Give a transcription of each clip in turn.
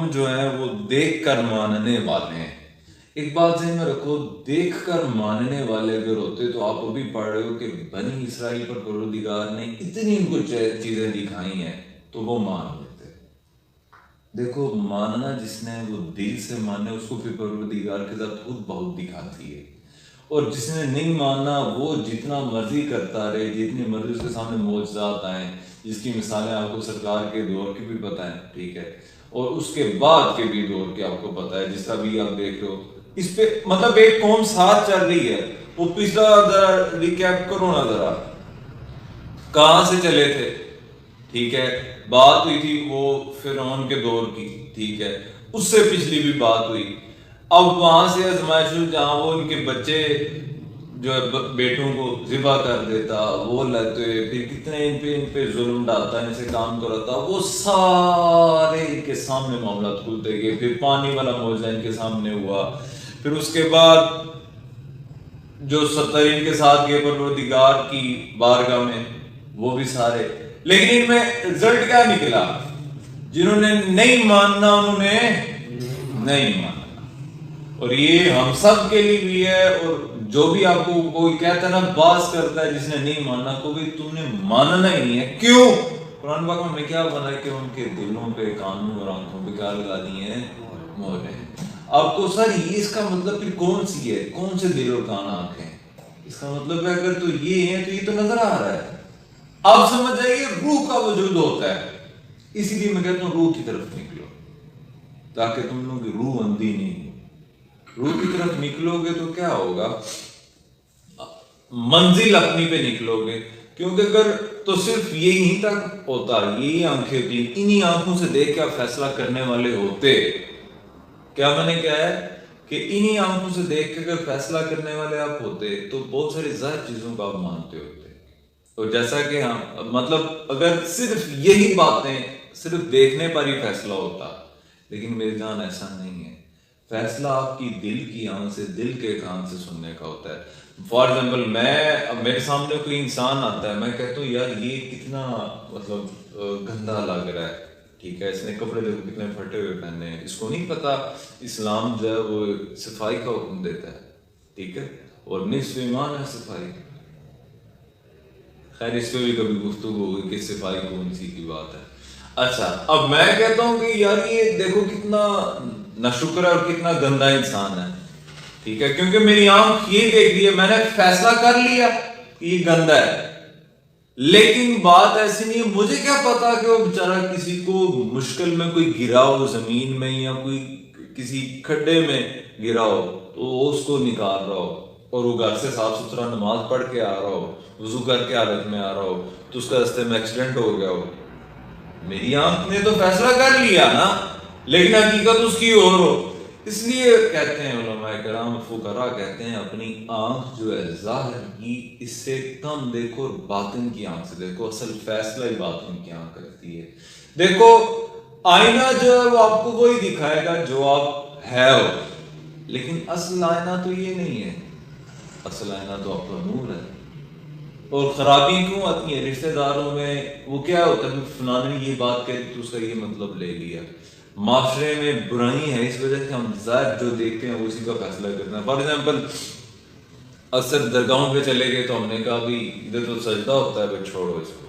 ہم جو ہیں وہ دیکھ کر ماننے والے ہیں. ایک بات ذہن میں رکھو، دیکھ کر ماننے والے اگر ہوتے تو آپ ابھی پڑھ رہے ہو کہ بنی اسرائیل پر پروردگار نے اتنی ان کو چیزیں دکھائی ہیں تو وہ مان لیتے. دیکھو ماننا جس نے وہ دل سے مانے اس کو پھر پروردگار کے ساتھ خود بہت دکھاتی ہے، اور جس نے نہیں مانا وہ جتنا مرضی کرتا رہے، جتنی مرضی اس کے سامنے معجزات آئیں، جس کی مثالیں آپ کو سرکار کے دور کی بھی پتہ ہیں، ٹھیک ہے، اور اس کے بعد کے بھی دور کے آپ کو پتہ ہے، جس کا بھی آپ دیکھ رہے ہو. اس پہ مطلب ایک قوم ساتھ چل رہی ہے. وہ پچھلا ذرا ریکیپ کرو نا، ذرا کہاں سے چلے تھے، ٹھیک ہے، بات ہوئی تھی وہ فرعون کے دور کی، ٹھیک ہے، اس سے پچھلی بھی بات ہوئی. اب وہاں سے آزمائش جہاں وہ ان کے بچے جو ہے بیٹوں کو ذبح کر دیتا، وہ لیتے، پھر کتنے ان پہ ظلم ڈالتا، ان سے کام کراتا، وہ سارے ان کے سامنے معاملات کھلتے گئے. پھر پانی والا معجزہ ان کے سامنے ہوا، پھر اس کے بعد جو 70 ان کے ساتھ گئے پروردگار کی بارگاہ میں، وہ بھی سارے. لیکن ان میں رزلٹ کیا نکلا؟ جنہوں نے نہیں ماننا انہوں نے نہیں ماننا. اور یہ ہم سب کے لیے بھی ہے، اور جو بھی آپ کو کوئی کہتا ہے نا، باز کرتا ہے جس نے نہیں ماننا کو بھی، تم نے ماننا ہی نہیں ہے. کیوں؟ قرآن پاک میں کیا بنا ہے کہ ان کے دلوں پہ، کانوں اور آنکھوں پہ کیا لگا دی ہیں؟ مہریں. آپ کو سر یہ اس کا مطلب پھر کون سی ہے؟ کون سے دل اور کان آنکھ ہیں؟ اس کا مطلب ہے اگر تو یہ ہے تو یہ تو نظر آ رہا ہے. آپ سمجھ جائیے روح کا وجود ہوتا ہے. اسی لیے میں کہتا ہوں روح کی طرف نکلو، تاکہ تم لوگوں کی روح اندھی نہیں ہو. روح کی طرف نکلو گے تو کیا ہوگا؟ منزل اپنی پہ نکلو گے. کیونکہ اگر تو صرف یہی تک ہوتا، یہی آنکھیں تھی، انہی آنکھوں سے دیکھ کے آپ فیصلہ کرنے والے ہوتے. کیا میں نے کہا ہے کہ انہی آنکھوں سے دیکھ کے اگر فیصلہ کرنے والے آپ ہوتے تو بہت ساری ظاہر چیزوں کو آپ مانتے ہوتے. اور جیسا کہ ہم مطلب اگر صرف یہی باتیں صرف دیکھنے پر ہی فیصلہ ہوتا، لیکن میری جان ایسا نہیں ہے. فیصلہ آپ کی دل کی آنکھ سے، دل کے کان سے سننے کا ہوتا ہے. فار ایگزامپل میرے سامنے کوئی انسان آتا ہے، میں کہتا ہوں یار یہ کتنا مطلب گندا لگ رہا ہے، ٹھیک ہے، اس نے کپڑے دیکھو کتنے پھٹے ہوئے پہنے ہیں. اس کو نہیں پتا اسلام جو ہے وہ صفائی کا حکم دیتا ہے، ٹھیک ہے، اور نصف ایمان ہے صفائی. خیر اس پہ بھی کبھی گفتگو ہوگی کہ صفائی کون سی کی بات ہے. اچھا اب میں کہتا ہوں کہ یار یہ دیکھو کتنا ناشکر ہے اور کتنا گندا انسان ہے، ٹھیک ہے، کیونکہ میری آنکھ یہ دیکھ رہی ہے، میں نے فیصلہ کر لیا کہ یہ گندا ہے. لیکن بات ایسی نہیں ہے، مجھے کیا پتا کہ وہ بیچارہ کسی کو مشکل میں کوئی گرا ہو زمین میں، یا کوئی کسی کھڈے میں گرا ہو تو وہ اس کو نکال رہا ہو، اور وہ گھر سے صاف ستھرا نماز پڑھ کے آ رہا ہو، وضو کر کے حالت میں آ رہا ہو، تو اس کا راستے میں ایکسیڈنٹ ہو گیا ہو. میری آنکھ نے تو فیصلہ کر لیا نا، لیکن حقیقت اس کی اور ہو. اس لیے کہتے ہیں علماء کرام، فقہاء کہتے ہیں اپنی آنکھ جو ہے ظاہر کی اس سے کم دیکھو اور باطن کی آنکھ سے دیکھو. اصل فیصلہ ہی باطن کی آنکھ کرتی ہے. دیکھو آئینہ جو ہے وہ آپ کو وہی دکھائے گا جو آپ ہے ہو، لیکن اصل آئینہ تو یہ نہیں ہے. اصل آئینہ تو آپ کا نور ہے. اور خرابی کیوں آتی ہے رشتہ داروں میں؟ وہ کیا ہوتا ہے، فلاں نے یہ بات کہی تو اس کا یہ مطلب لے لیا. معاشرے میں برائی ہے اس وجہ سے ہم ظاہر جو دیکھتے ہیں اسی کا فیصلہ کرتے ہیں. فار ایگزامپل اکثر درگاہوں پہ چلے گئے تو ہم نے کہا بھی ادھر تو سجدہ ہوتا ہے، بھائی چھوڑو اس کو.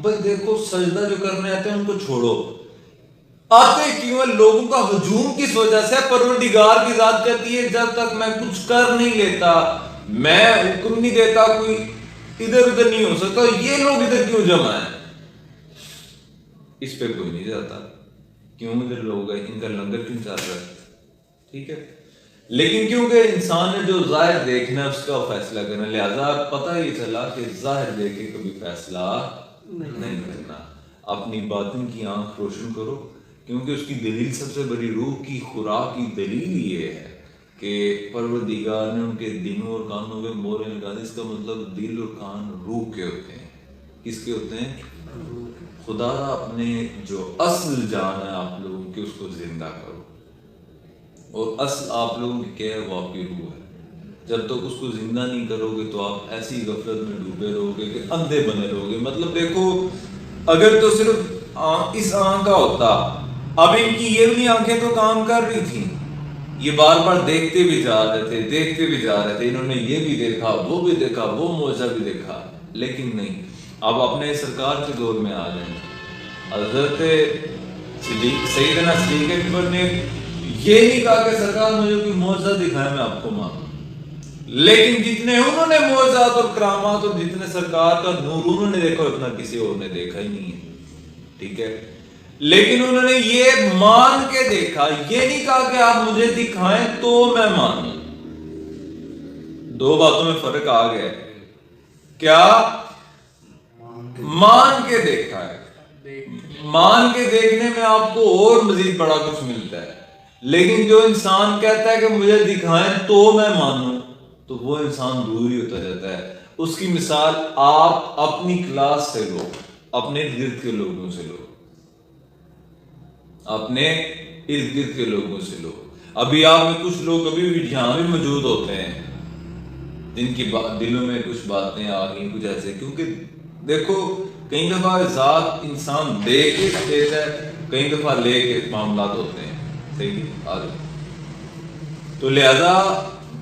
بھائی دیکھو سجدہ جو کرنے آتے ہیں ان کو چھوڑو. آتے کیوں ہیں؟ لوگوں کا ہجوم کس وجہ سے؟ پروردگار کی ذات کہتی ہے جب تک میں کچھ کر نہیں لیتا، میں حکم نہیں دیتا، کوئی ادھر ادھر نہیں ہو سکتا. یہ لوگ ادھر کیوں جمع ہیں؟ اس پہ کوئی نہیں جاتا. کیوں ادھر لوگ ہیں؟ ان کا لنگر کیوں چل رہا ہے؟ ٹھیک ہے، لیکن کیونکہ انسان نے جو ظاہر دیکھنا ہے اس کا فیصلہ کرنا، لہذا پتہ ہی چلا کہ ظاہر دیکھ کے کبھی فیصلہ نہیں کرنا. اپنی باطن کی آنکھ روشن کرو، کیونکہ اس کی دلیل سب سے بڑی روح کی خوراک کی دلیل یہ ہے کہ پروردگار نے ان کے دلوں اور کانوں پہ مہریں لگا دی. اس کا مطلب دل اور کان روح کے ہوتے ہیں. کس کے ہوتے ہیں؟ خدا اپنے جو اصل جان ہے آپ لوگوں کی اس کو زندہ کرو، اور اصل آپ لوگوں کی کیا ہے؟ وہ آپ کی روح ہے. جب تک اس کو زندہ نہیں کرو گے تو آپ ایسی غفلت میں ڈوبے رہو گے کہ اندھے بنے رہو گے. مطلب دیکھو اگر تو صرف اس آنکھ کا ہوتا، اب ان کی یہ بھی آنکھیں تو کام کر رہی تھیں، یہ بار بار دیکھتے بھی جا رہے تھے، انہوں نے یہ بھی دیکھا، وہ بھی دیکھا، وہ معجزہ بھی دیکھا، لیکن نہیں۔ اب اپنے سرکار کے دور میں آ جائیں، حضرت سیدنا صدیق اکبر نے یہ نہیں کہا کہ سرکار مجھے کوئی معجزہ دکھائے میں آپ کو مانوں، لیکن جتنے انہوں نے معجزات اور کرامات اور جتنے سرکار کا نور انہوں نے دیکھا اتنا کسی اور نے دیکھا ہی نہیں ہے، ٹھیک ہے، لیکن انہوں نے یہ مان کے دیکھا، یہ نہیں کہا کہ آپ مجھے دکھائیں تو میں مانوں۔ دو باتوں میں فرق آ گیا ہے، کیا مان کے دیکھا ہے، مان کے دیکھنے میں آپ کو اور مزید بڑا کچھ ملتا ہے، لیکن جو انسان کہتا ہے کہ مجھے دکھائیں تو میں مانوں، تو وہ انسان دور ہی ہوتا جاتا ہے۔ اس کی مثال آپ اپنی کلاس سے لو، اپنے گرد کے لوگوں سے لو، اپنے ارد گرد کے لوگوں سے لو۔ ابھی آپ میں کچھ لوگ ابھی بھی یہاں بھی موجود ہوتے ہیں جن کی دلوں میں کچھ باتیں آ گئی کچھ ایسے، کیونکہ دیکھو کئی دفعہ ذات انسان دے کے دیتا ہے، کئی دفعہ لے کے معاملات ہوتے ہیں، صحیح آگے۔ تو لہذا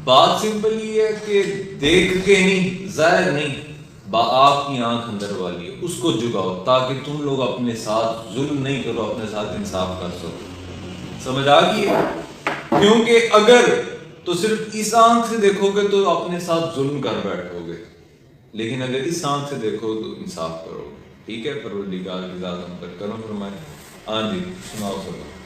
بات سمپل یہ ہے کہ دیکھ کے نہیں، ظاہر نہیں، آپ کی آنکھ اندر والی ہے، اس کو جگاؤ تاکہ تم لوگ اپنے ساتھ ظلم نہیں کرو، اپنے ساتھ انصاف کر سکو۔ سمجھ آ گئی ہے؟ کیونکہ اگر تو صرف اس آنکھ سے دیکھو گے تو اپنے ساتھ ظلم کر بیٹھو گے، لیکن اگر اس آنکھ سے دیکھو تو انصاف کرو گے، ٹھیک ہے؟ پروردگار کی ذات ہم پر کرم فرمائے۔ ہاں جی، سناؤ سب۔